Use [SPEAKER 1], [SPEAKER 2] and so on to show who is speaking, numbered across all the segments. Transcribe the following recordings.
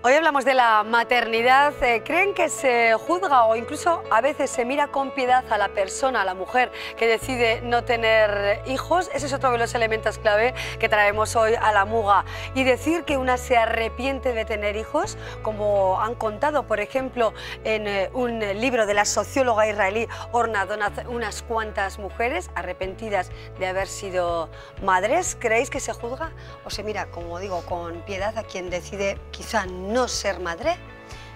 [SPEAKER 1] Hoy hablamos de la maternidad. ¿Creen que se juzga o incluso a veces se mira con piedad a la persona, a la mujer que decide no tener hijos? Ese es otro de los elementos clave que traemos hoy a la Muga. Y decir que una se arrepiente de tener hijos, como han contado, por ejemplo, en un libro de la socióloga israelí Orna Donath, unas cuantas mujeres arrepentidas de haber sido madres. ¿Creéis que se juzga o se mira, como digo, con piedad a quien decide quizá no ser madre?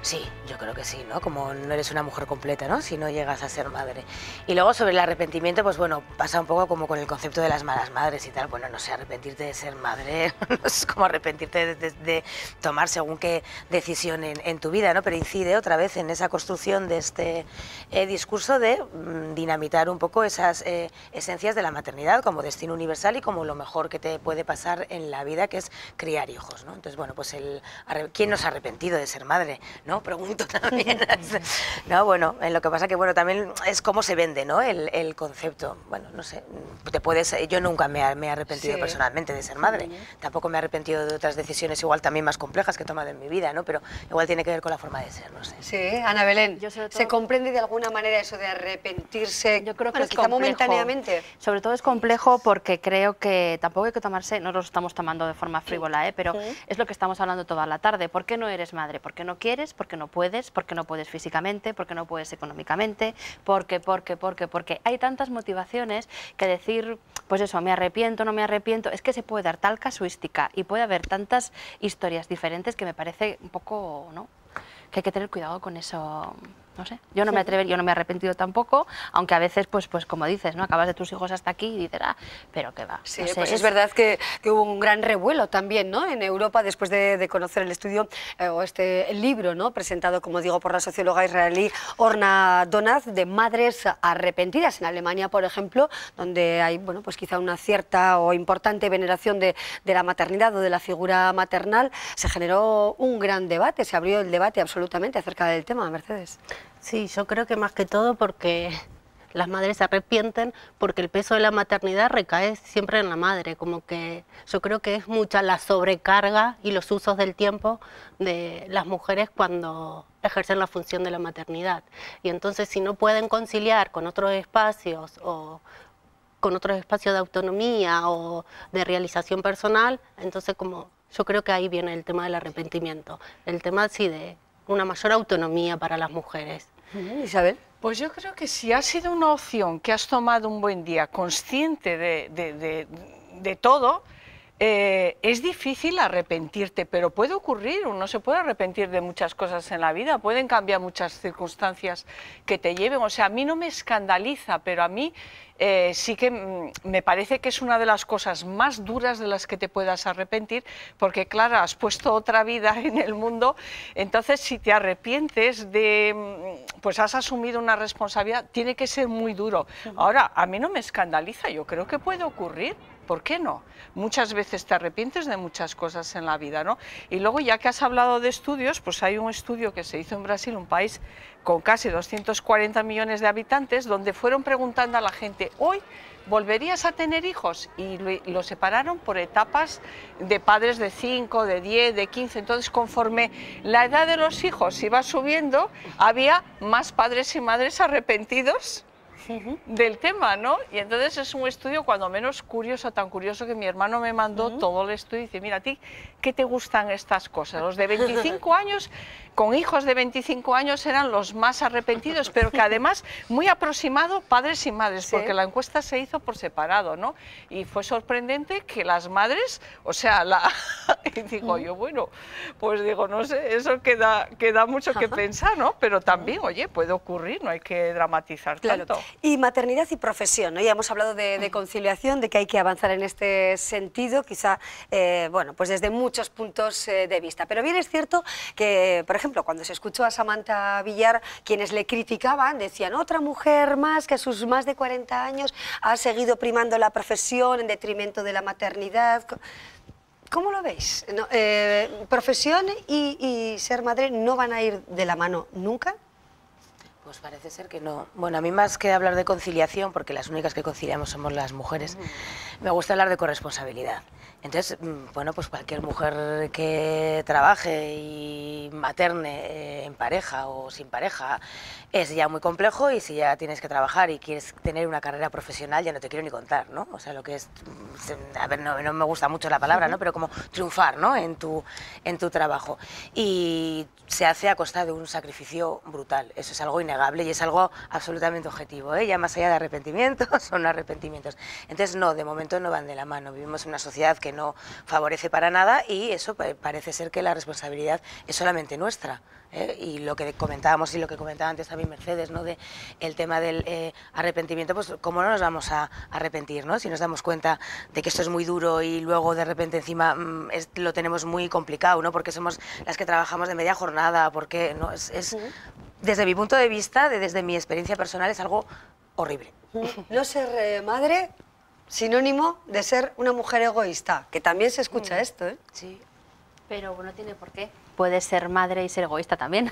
[SPEAKER 2] Sí, yo creo que sí, ¿no? Como no eres una mujer completa, ¿no? Si no llegas a ser madre. Y luego sobre el arrepentimiento, pues bueno, pasa un poco como con el concepto de las malas madres y tal. Bueno, no sé, arrepentirte de ser madre no es como arrepentirte de tomar según qué decisión en tu vida, ¿no? Pero incide otra vez en esa construcción de este discurso de dinamitar un poco esas esencias de la maternidad como destino universal y como lo mejor que te puede pasar en la vida, que es criar hijos, ¿no? Entonces, bueno, pues ¿quién no se ha arrepentido de ser madre? ¿No? Pregunto también. No, bueno, lo que pasa que bueno, también es cómo se vende, ¿no? El concepto. Bueno, no sé, yo nunca me he arrepentido personalmente de ser madre. Tampoco me he arrepentido de otras decisiones igual también más complejas que he tomado en mi vida, ¿no? Pero igual tiene que ver con la forma de ser, no sé.
[SPEAKER 1] Sí, Ana Belén, ¿se comprende de alguna manera eso de arrepentirse?
[SPEAKER 3] Yo creo que
[SPEAKER 1] quizá momentáneamente.
[SPEAKER 3] Sobre todo es complejo porque creo que tampoco hay que tomarse, no lo estamos tomando de forma frívola, pero es lo que estamos hablando toda la tarde. ¿Por qué no eres madre? ¿Por qué no quieres? Porque no puedes físicamente, porque no puedes económicamente, porque hay tantas motivaciones que decir, pues eso, me arrepiento, no me arrepiento, es que se puede dar tal casuística y puede haber tantas historias diferentes que me parece un poco, ¿no?, que hay que tener cuidado con eso. No sé, yo no me he arrepentido tampoco, aunque a veces, pues como dices, ¿no?, acabas de tus hijos hasta aquí y dices, pero qué va.
[SPEAKER 1] Sí,
[SPEAKER 3] no sé,
[SPEAKER 1] pues es verdad que hubo un gran revuelo también, ¿no?, en Europa después de conocer el estudio o el libro, ¿no?, presentado, como digo, por la socióloga israelí Orna Donath, de madres arrepentidas. En Alemania, por ejemplo, donde hay, bueno, pues quizá una cierta o importante veneración de la maternidad o de la figura maternal, se generó un gran debate, se abrió el debate absolutamente acerca del tema. Mercedes.
[SPEAKER 4] Sí, yo creo que más que todo porque las madres se arrepienten porque el peso de la maternidad recae siempre en la madre, como que yo creo que es mucha la sobrecarga y los usos del tiempo de las mujeres cuando ejercen la función de la maternidad. Y entonces si no pueden conciliar con otros espacios o con otros espacios de autonomía o de realización personal, entonces como yo creo que ahí viene el tema del arrepentimiento, el tema sí de una mayor autonomía para las mujeres.
[SPEAKER 1] Isabel.
[SPEAKER 5] Pues yo creo que si ha sido una opción que has tomado un buen día, consciente de todo, es difícil arrepentirte, pero puede ocurrir, uno se puede arrepentir de muchas cosas en la vida, pueden cambiar muchas circunstancias que te lleven, o sea, a mí no me escandaliza, pero a mí sí que me parece que es una de las cosas más duras de las que te puedas arrepentir, porque claro, has puesto otra vida en el mundo, entonces si te arrepientes pues has asumido una responsabilidad, tiene que ser muy duro. Ahora, a mí no me escandaliza, yo creo que puede ocurrir. ¿Por qué no? Muchas veces te arrepientes de muchas cosas en la vida, ¿no? Y luego, ya que has hablado de estudios, pues hay un estudio que se hizo en Brasil, un país con casi 240 millones de habitantes, donde fueron preguntando a la gente, ¿hoy volverías a tener hijos? Y lo separaron por etapas de padres de 5, de 10, de 15, entonces conforme la edad de los hijos iba subiendo, había más padres y madres arrepentidos del tema, ¿no? Y entonces es un estudio cuando menos curioso, tan curioso que mi hermano me mandó todo el estudio y dice, mira, a ti, ¿qué te gustan estas cosas? Los de 25 años, con hijos de 25 años eran los más arrepentidos, pero que además muy aproximado padres y madres, porque la encuesta se hizo por separado, ¿no? Y fue sorprendente que las madres, o sea, y digo yo, bueno, pues digo, no sé, eso queda mucho que pensar, ¿no? Pero también, oye, puede ocurrir, no hay que dramatizar tanto.
[SPEAKER 1] Y maternidad y profesión, ¿no? Ya hemos hablado de conciliación, de que hay que avanzar en este sentido, quizá, bueno, pues desde muchos puntos de vista. Pero bien es cierto que, por ejemplo, cuando se escuchó a Samantha Villar, quienes le criticaban decían, otra mujer más que a sus más de 40 años ha seguido primando la profesión en detrimento de la maternidad. ¿Cómo lo veis? ¿No? ¿Profesión y ser madre no van a ir de la mano nunca?
[SPEAKER 2] Pues parece ser que no. Bueno, a mí más que hablar de conciliación, porque las únicas que conciliamos somos las mujeres, me gusta hablar de corresponsabilidad. Entonces, bueno, pues cualquier mujer que trabaje y materne en pareja o sin pareja es ya muy complejo, y si ya tienes que trabajar y quieres tener una carrera profesional, ya no te quiero ni contar, ¿no? O sea, lo que es, a ver, no me gusta mucho la palabra, ¿no? Pero como triunfar, ¿no? En tu trabajo. Y se hace a costa de un sacrificio brutal. Eso es algo innegable y es algo absolutamente objetivo, ¿eh? Ya más allá de arrepentimientos, son arrepentimientos. Entonces, no, de momento no van de la mano. Vivimos en una sociedad que no favorece para nada, y eso parece ser que la responsabilidad es solamente nuestra. Y lo que comentábamos y lo que comentaba antes también Mercedes, ¿no? De el tema del arrepentimiento, pues cómo no nos vamos a arrepentir, ¿no? Si nos damos cuenta de que esto es muy duro y luego de repente encima lo tenemos muy complicado, ¿no? Porque somos las que trabajamos de media jornada, porque no desde mi punto de vista, desde mi experiencia personal, es algo horrible.
[SPEAKER 1] No ser madre, sinónimo de ser una mujer egoísta, que también se escucha esto, ¿eh?
[SPEAKER 2] Sí.
[SPEAKER 3] Pero no tiene por qué. Puedes ser madre y ser egoísta también.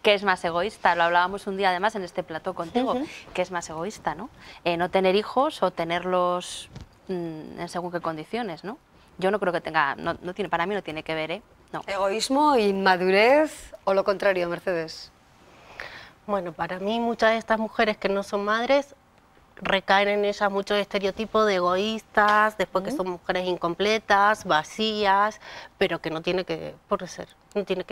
[SPEAKER 3] ¿Qué es más egoísta? Lo hablábamos un día además en este plató contigo. ¿Qué es más egoísta, no? No tener hijos o tenerlos en según qué condiciones, ¿no? Yo no creo que tenga, para mí no tiene que ver, ¿eh? No.
[SPEAKER 1] ¿Egoísmo, inmadurez o lo contrario, Mercedes?
[SPEAKER 4] Bueno, para mí muchas de estas mujeres que no son madres recaen en ellas muchos estereotipos de egoístas, después que son mujeres incompletas, vacías, pero que no tiene que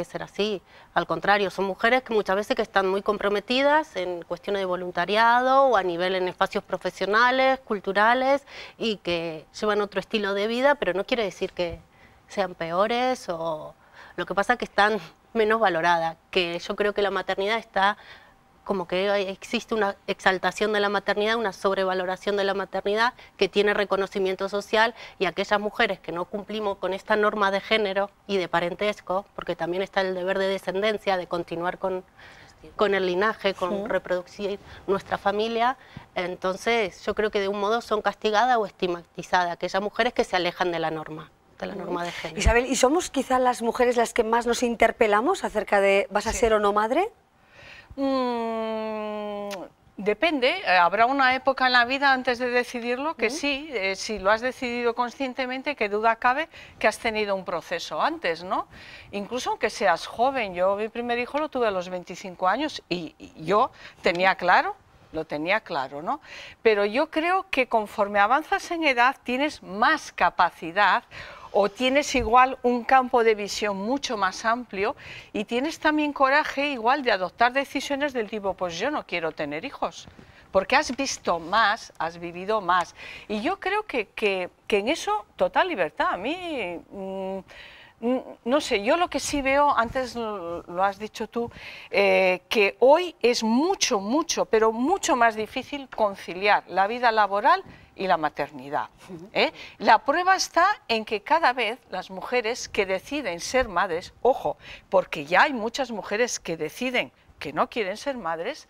[SPEAKER 4] ser así. Al contrario, son mujeres que muchas veces que están muy comprometidas en cuestiones de voluntariado o a nivel en espacios profesionales, culturales, y que llevan otro estilo de vida, pero no quiere decir que sean peores, o lo que pasa es que están menos valoradas, que yo creo que la maternidad está como que existe una exaltación de la maternidad, una sobrevaloración de la maternidad que tiene reconocimiento social, y aquellas mujeres que no cumplimos con esta norma de género y de parentesco, porque también está el deber de descendencia, de continuar con el linaje, con reproducir nuestra familia, entonces yo creo que de un modo son castigadas o estigmatizadas, aquellas mujeres que se alejan de la norma de género.
[SPEAKER 1] Isabel, ¿y somos quizás las mujeres las que más nos interpelamos acerca de ¿vas a ser o no madre?
[SPEAKER 5] Depende, habrá una época en la vida antes de decidirlo que sí, si lo has decidido conscientemente, qué duda cabe que has tenido un proceso antes, ¿no? Incluso aunque seas joven, yo mi primer hijo lo tuve a los 25 años y yo lo tenía claro, ¿no? Pero yo creo que conforme avanzas en edad tienes más capacidad, o tienes igual un campo de visión mucho más amplio, y tienes también coraje igual de adoptar decisiones del tipo, pues yo no quiero tener hijos, porque has visto más, has vivido más. Y yo creo que en eso, total libertad. A mí, no sé, yo lo que sí veo, antes lo has dicho tú, que hoy es mucho, pero mucho más difícil conciliar la vida laboral y la maternidad. La prueba está en que cada vez las mujeres que deciden ser madres, ojo, porque ya hay muchas mujeres que deciden que no quieren ser madres,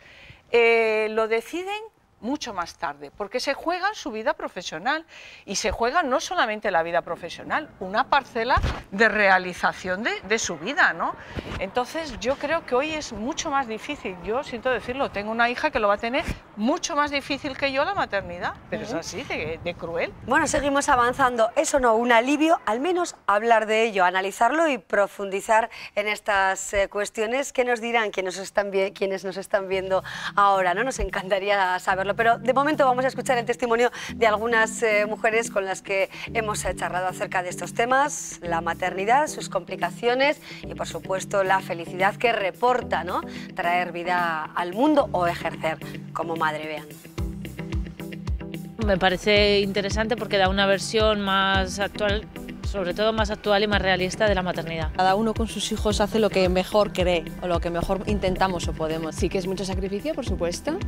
[SPEAKER 5] lo deciden mucho más tarde, porque se juegan su vida profesional, y se juegan no solamente la vida profesional, una parcela de realización de su vida, ¿no? Entonces yo creo que hoy es mucho más difícil, yo siento decirlo, tengo una hija que lo va a tener mucho más difícil que yo la maternidad, pero es así, de cruel.
[SPEAKER 1] Bueno, seguimos avanzando, eso no, un alivio, al menos hablar de ello, analizarlo y profundizar en estas cuestiones. ¿Qué nos dirán quienes nos están viendo ahora, ¿no? Nos encantaría saberlo. Pero de momento vamos a escuchar el testimonio de algunas mujeres con las que hemos charlado acerca de estos temas, la maternidad, sus complicaciones y por supuesto la felicidad que reporta, ¿no?, traer vida al mundo o ejercer como madre. Vean.
[SPEAKER 6] Me parece interesante porque da una versión más actual sobre todo más actual y más realista de la maternidad.
[SPEAKER 7] Cada uno con sus hijos hace lo que mejor cree o lo que mejor intentamos o podemos.
[SPEAKER 8] Sí que es mucho sacrificio, por supuesto,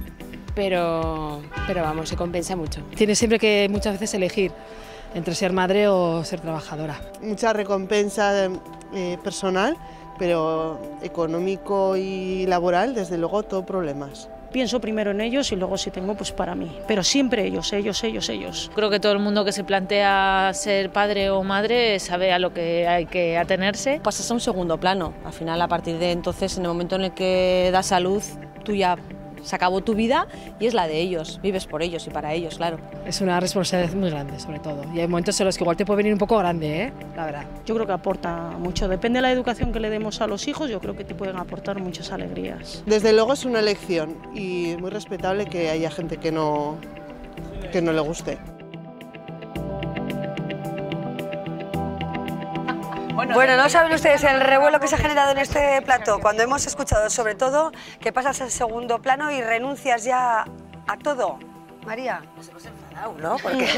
[SPEAKER 8] pero vamos, se compensa mucho. Tienes siempre que muchas veces elegir entre ser madre o ser trabajadora.
[SPEAKER 9] Mucha recompensa personal, pero económico y laboral, desde luego, todo problemas.
[SPEAKER 10] Pienso primero en ellos y luego si tengo, pues para mí. Pero siempre ellos, ellos, ellos, ellos.
[SPEAKER 6] Creo que todo el mundo que se plantea ser padre o madre sabe a lo que hay que atenerse.
[SPEAKER 7] Pasas a un segundo plano. Al final, a partir de entonces, en el momento en el que das a luz, tú ya se acabó tu vida y es la de ellos. Vives por ellos y para ellos, claro.
[SPEAKER 8] Es una responsabilidad muy grande, sobre todo. Y hay momentos en los que igual te puede venir un poco grande, la verdad.
[SPEAKER 10] Yo creo que aporta mucho. Depende de la educación que le demos a los hijos, yo creo que te pueden aportar muchas alegrías.
[SPEAKER 9] Desde luego es una elección y es muy respetable que haya gente que no le guste.
[SPEAKER 1] Bueno, no saben ustedes el revuelo que se ha generado en este plató cuando hemos escuchado sobre todo que pasas al segundo plano y renuncias ya a todo. María.
[SPEAKER 2] Nos hemos enfadado, ¿no? Porque,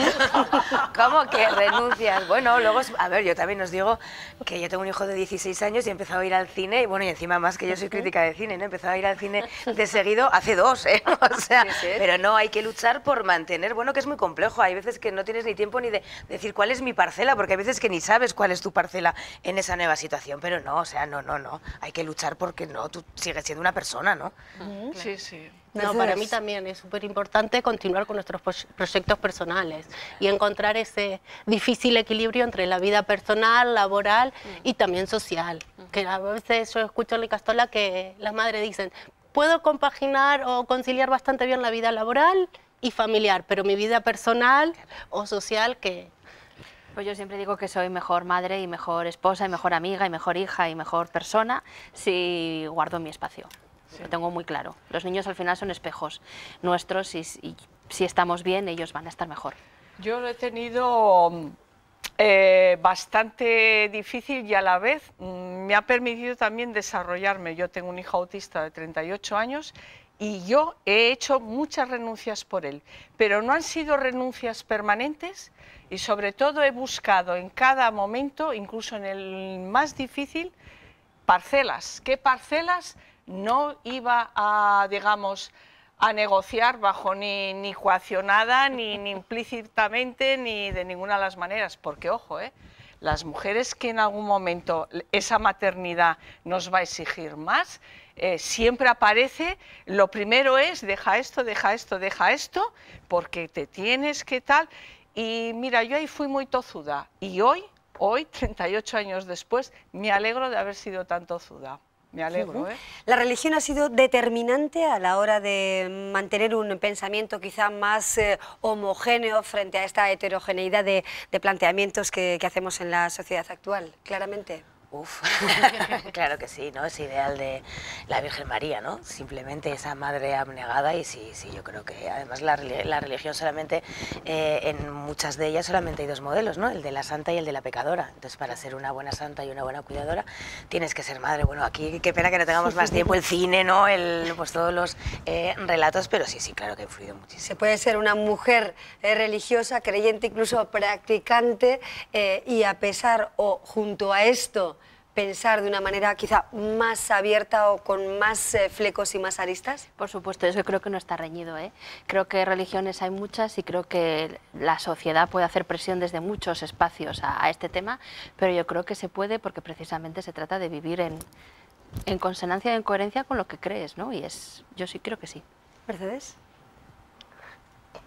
[SPEAKER 2] ¿cómo que renuncias? Bueno, luego, a ver, yo también os digo que yo tengo un hijo de 16 años y he empezado a ir al cine, y bueno, y encima más que yo soy crítica de cine, ¿no? He empezado a ir al cine de seguido hace 2, ¿eh? O sea, sí. Pero no, hay que luchar por mantener, bueno, que es muy complejo, hay veces que no tienes ni tiempo ni de decir cuál es mi parcela, porque hay veces que ni sabes cuál es tu parcela en esa nueva situación, pero no, o sea, no, hay que luchar porque no, tú sigues siendo una persona, ¿no?
[SPEAKER 5] Sí, sí.
[SPEAKER 4] No, para mí también es súper importante continuar con nuestros proyectos personales y encontrar ese difícil equilibrio entre la vida personal, laboral y también social. Que a veces yo escucho en la Icastola que las madres dicen, puedo compaginar o conciliar bastante bien la vida laboral y familiar, pero mi vida personal o social que...
[SPEAKER 3] Pues yo siempre digo que soy mejor madre y mejor esposa y mejor amiga y mejor hija y mejor persona si guardo mi espacio. Lo tengo muy claro. Los niños al final son espejos nuestros y si estamos bien, ellos van a estar mejor.
[SPEAKER 5] Yo lo he tenido bastante difícil y a la vez me ha permitido también desarrollarme. Yo tengo un hijo autista de 38 años y yo he hecho muchas renuncias por él, pero no han sido renuncias permanentes y sobre todo he buscado en cada momento, incluso en el más difícil, parcelas. ¿Qué parcelas? No iba a, digamos, a negociar bajo ni coaccionada, ni implícitamente, ni de ninguna de las maneras, porque, ojo, las mujeres que en algún momento esa maternidad nos va a exigir más, siempre aparece, lo primero es, deja esto, deja esto, deja esto, porque te tienes que tal, y mira, yo ahí fui muy tozuda, y hoy, 38 años después, me alegro de haber sido tan tozuda. Me alegro, ¿eh?
[SPEAKER 1] La religión ha sido determinante a la hora de mantener un pensamiento quizá más homogéneo frente a esta heterogeneidad de planteamientos que hacemos en la sociedad actual, claramente.
[SPEAKER 2] Uf, claro que sí, ¿no? Es ideal de la Virgen María, ¿no? Simplemente esa madre abnegada y sí, yo creo que además la religión solamente, en muchas de ellas solamente hay dos modelos, ¿no? El de la santa y el de la pecadora. Entonces, para ser una buena santa y una buena cuidadora, tienes que ser madre. Bueno, aquí qué pena que no tengamos más tiempo, el cine, ¿no? Pues todos los relatos, pero sí, claro que ha influido muchísimo.
[SPEAKER 1] Se puede ser una mujer religiosa, creyente, incluso practicante, y a pesar o junto a esto, pensar de una manera quizá más abierta o con más flecos y más aristas?
[SPEAKER 3] Por supuesto, eso creo que no está reñido, ¿eh? Creo que religiones hay muchas y creo que la sociedad puede hacer presión desde muchos espacios a este tema, pero yo creo que se puede porque precisamente se trata de vivir en consonancia y en coherencia con lo que crees, ¿no? Y yo sí creo que sí.
[SPEAKER 1] ¿Mercedes?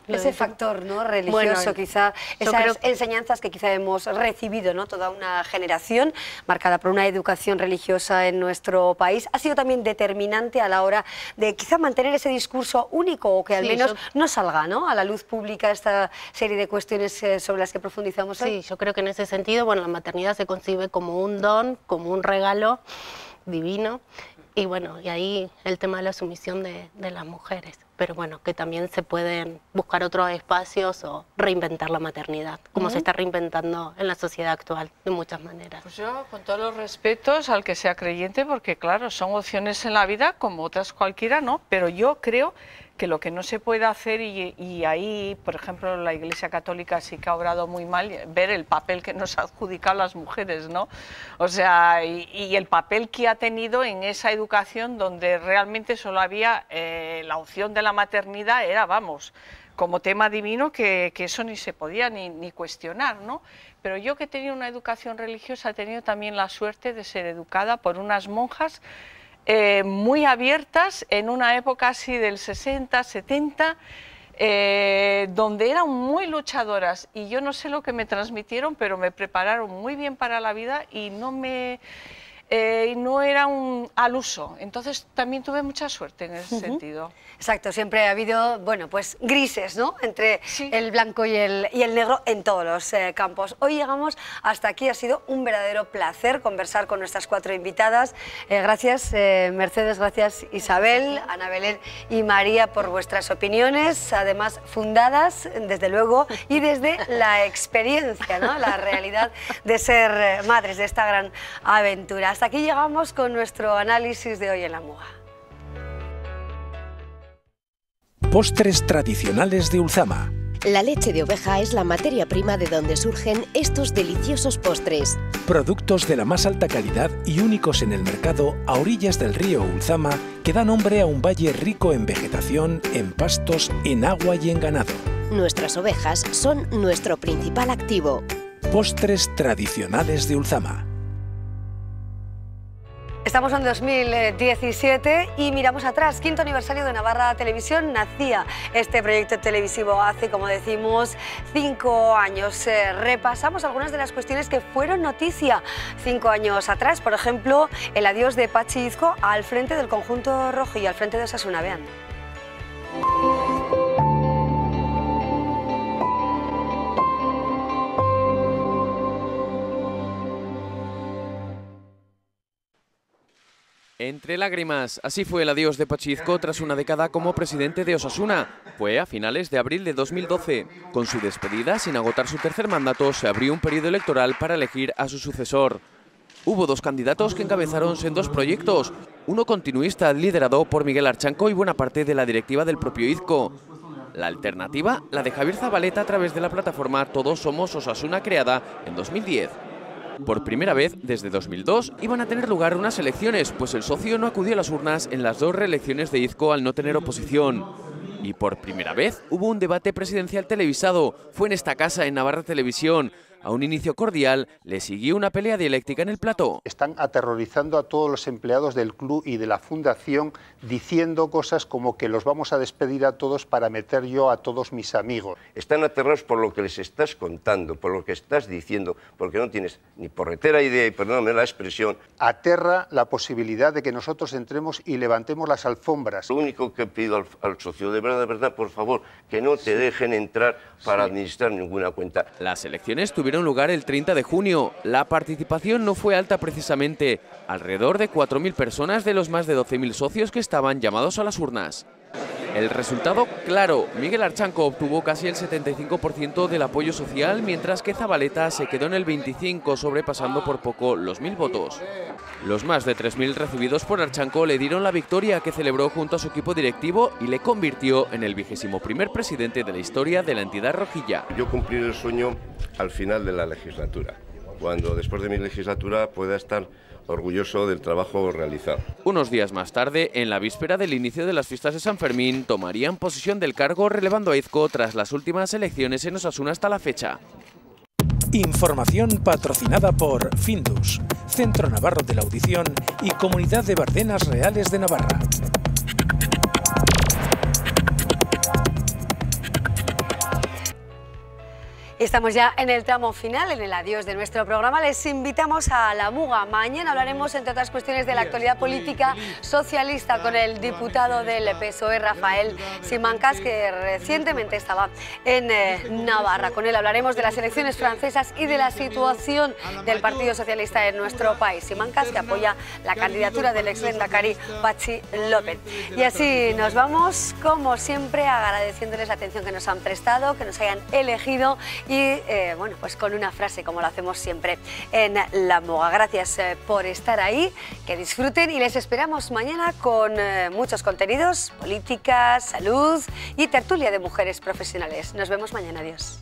[SPEAKER 1] Ese factor, ¿no?, religioso, bueno, quizá, esas enseñanzas que quizá hemos recibido, ¿no?, toda una generación marcada por una educación religiosa en nuestro país, ha sido también determinante a la hora de quizá mantener ese discurso único o que al menos no salga, ¿no?, a la luz pública esta serie de cuestiones sobre las que profundizamos hoy.
[SPEAKER 4] Sí, yo creo que en ese sentido, bueno, la maternidad se concibe como un don, como un regalo divino. Y bueno, y ahí el tema de la sumisión de las mujeres. Pero bueno, que también se pueden buscar otros espacios o reinventar la maternidad, como se está reinventando en la sociedad actual, de muchas maneras.
[SPEAKER 5] Pues yo, con todos los respetos al que sea creyente, porque claro, son opciones en la vida como otras cualquiera, ¿no? Pero yo creo que lo que no se puede hacer, y ahí, por ejemplo, la Iglesia Católica sí que ha obrado muy mal, ver el papel que nos ha adjudicado las mujeres, ¿no? O sea, y el papel que ha tenido en esa educación donde realmente solo había la opción de la maternidad, era, vamos, como tema divino, que eso ni se podía ni cuestionar, ¿no? Pero yo, que tenía una educación religiosa, he tenido también la suerte de ser educada por unas monjas muy abiertas en una época así del 60, 70, donde eran muy luchadoras, y yo no sé lo que me transmitieron, pero me prepararon muy bien para la vida y no era al uso. Entonces también tuve mucha suerte en ese sentido.
[SPEAKER 1] Exacto, siempre ha habido, bueno, pues grises, ¿no?, entre el blanco y el negro en todos los campos. Hoy llegamos hasta aquí, ha sido un verdadero placer conversar con nuestras 4 invitadas. Gracias Mercedes, gracias Isabel, Ana Belén y María por vuestras opiniones, además fundadas, desde luego, y desde la experiencia, ¿no?, la realidad de ser madres de esta gran aventura. Hasta aquí llegamos con nuestro análisis de hoy en La Muga.
[SPEAKER 11] Postres tradicionales de Ulzama.
[SPEAKER 12] La leche de oveja es la materia prima de donde surgen estos deliciosos postres.
[SPEAKER 11] Productos de la más alta calidad y únicos en el mercado a orillas del río Ulzama, que da nombre a un valle rico en vegetación, en pastos, en agua y en ganado.
[SPEAKER 12] Nuestras ovejas son nuestro principal activo.
[SPEAKER 11] Postres tradicionales de Ulzama.
[SPEAKER 1] Estamos en 2017 y miramos atrás. 5º aniversario de Navarra Televisión. Nacía este proyecto televisivo hace, como decimos, 5 años. Repasamos algunas de las cuestiones que fueron noticia 5 años atrás. Por ejemplo, el adiós de Patxi Izco al frente del conjunto rojo y al frente de Osasuna. Vean.
[SPEAKER 13] Entre lágrimas, así fue el adiós de Patxi Izco tras una década como presidente de Osasuna. Fue a finales de abril de 2012. Con su despedida, sin agotar su tercer mandato, se abrió un periodo electoral para elegir a su sucesor. Hubo 2 candidatos que encabezaron sendos proyectos. Uno continuista, liderado por Miguel Archanco y buena parte de la directiva del propio Izco. La alternativa, la de Javier Zabaleta a través de la plataforma Todos Somos Osasuna, creada en 2010. Por primera vez desde 2002 iban a tener lugar unas elecciones, pues el socio no acudió a las urnas en las 2 reelecciones de Izco al no tener oposición. Y por primera vez hubo un debate presidencial televisado. Fue en esta casa, en Navarra Televisión. A un inicio cordial le siguió una pelea dialéctica en el plató.
[SPEAKER 14] Están aterrorizando a todos los empleados del club y de la fundación, diciendo cosas como que los vamos a despedir a todos para meter yo a todos mis amigos.
[SPEAKER 15] Están aterrados por lo que les estás contando, por lo que estás diciendo, porque no tienes ni porretera idea, y perdóname la expresión.
[SPEAKER 14] Aterra la posibilidad de que nosotros entremos y levantemos las alfombras.
[SPEAKER 15] Lo único que pido al socio, de verdad, por favor, que no te dejen entrar para administrar ninguna cuenta.
[SPEAKER 13] Las elecciones tuvieron lugar el 30 de junio. La participación no fue alta precisamente. Alrededor de 4.000 personas de los más de 12.000 socios que estaban llamados a las urnas. El resultado, claro, Miguel Archanco obtuvo casi el 75% del apoyo social, mientras que Zabaleta se quedó en el 25%, sobrepasando por poco los 1.000 votos. Los más de 3.000 recibidos por Archanco le dieron la victoria, que celebró junto a su equipo directivo y le convirtió en el 21º presidente de la historia de la entidad rojilla.
[SPEAKER 15] Yo cumpliré el sueño al final de la legislatura, cuando después de mi legislatura pueda estar orgulloso del trabajo realizado.
[SPEAKER 13] Unos días más tarde, en la víspera del inicio de las fiestas de San Fermín, tomarían posesión del cargo relevando a Izco tras las últimas elecciones en Osasuna hasta la fecha.
[SPEAKER 11] Información patrocinada por Findus, Centro Navarro de la Audición y Comunidad de Bardenas Reales de Navarra.
[SPEAKER 1] Estamos ya en el tramo final, en el adiós de nuestro programa. Les invitamos a La Muga. Mañana hablaremos, entre otras cuestiones, de la actualidad política socialista con el diputado del PSOE, Rafael Simancas, que recientemente estaba en Navarra. Con él hablaremos de las elecciones francesas y de la situación del Partido Socialista en nuestro país. Simancas, que apoya la candidatura del ex-lehendakari Patxi López. Y así nos vamos, como siempre, agradeciéndoles la atención que nos han prestado, que nos hayan elegido y bueno, pues con una frase como lo hacemos siempre en La Moga. Gracias por estar ahí, que disfruten y les esperamos mañana con muchos contenidos, política, salud y tertulia de mujeres profesionales. Nos vemos mañana, adiós.